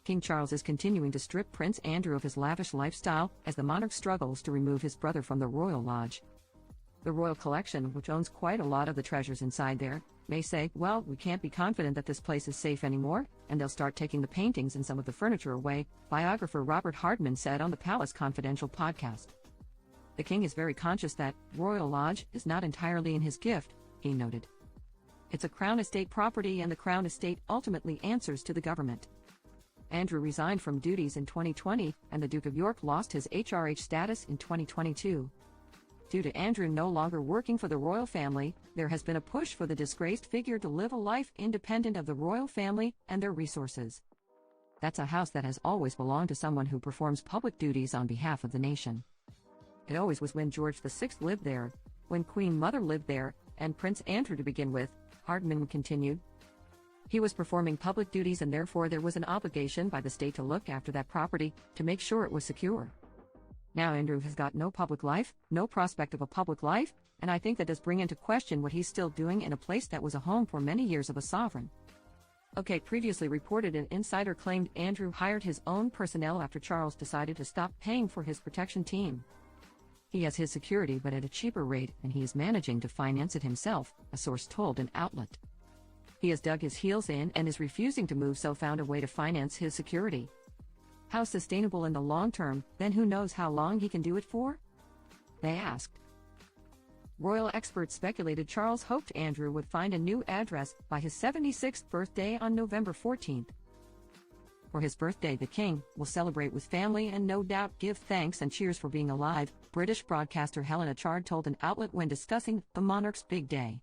King Charles is continuing to strip Prince Andrew of his lavish lifestyle as the monarch struggles to remove his brother from the royal lodge. The royal collection, which owns quite a lot of the treasures inside there, may say, well, we can't be confident that this place is safe anymore, and they'll start taking the paintings and some of the furniture away, biographer Robert Hardman said on the Palace Confidential podcast. The king is very conscious that royal lodge is not entirely in his gift, he noted. It's a crown estate property and the crown estate ultimately answers to the government. Andrew resigned from duties in 2020 and the Duke of York lost his HRH status in 2022. Due to Andrew no longer working for the royal family, there has been a push for the disgraced figure to live a life independent of the royal family and their resources. That's a house that has always belonged to someone who performs public duties on behalf of the nation. It always was when George VI lived there, when Queen Mother lived there, and Prince Andrew to begin with, Hardman continued. He was performing public duties and therefore there was an obligation by the state to look after that property, to make sure it was secure. Now Andrew has got no public life, no prospect of a public life, and I think that does bring into question what he's still doing in a place that was a home for many years of a sovereign. OK previously reported an insider claimed Andrew hired his own personnel after Charles decided to stop paying for his protection team. He has his security but at a cheaper rate and he is managing to finance it himself, a source told an outlet. He has dug his heels in and is refusing to move so found a way to finance his security. How sustainable in the long term, then who knows how long he can do it for? They asked. Royal experts speculated Charles hoped Andrew would find a new address by his 76th birthday on November 14th. For his birthday, the king will celebrate with family and no doubt give thanks and cheers for being alive, British broadcaster Helena Chard told an outlet when discussing the monarch's big day.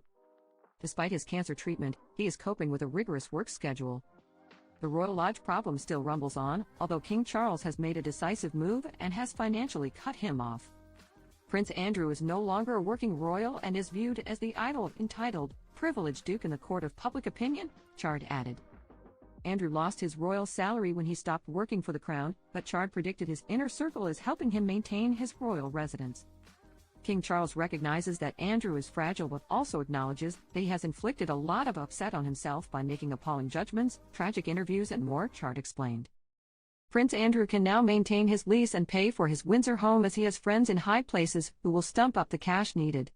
Despite his cancer treatment, he is coping with a rigorous work schedule. The Royal Lodge problem still rumbles on, although King Charles has made a decisive move and has financially cut him off. Prince Andrew is no longer a working royal and is viewed as the idol of entitled, privileged duke in the court of public opinion, Chard added. Andrew lost his royal salary when he stopped working for the crown, but Chard predicted his inner circle is helping him maintain his royal residence. King Charles recognizes that Andrew is fragile but also acknowledges that he has inflicted a lot of upset on himself by making appalling judgments, tragic interviews and more, Chard explained. Prince Andrew can now maintain his lease and pay for his Windsor home as he has friends in high places who will stump up the cash needed.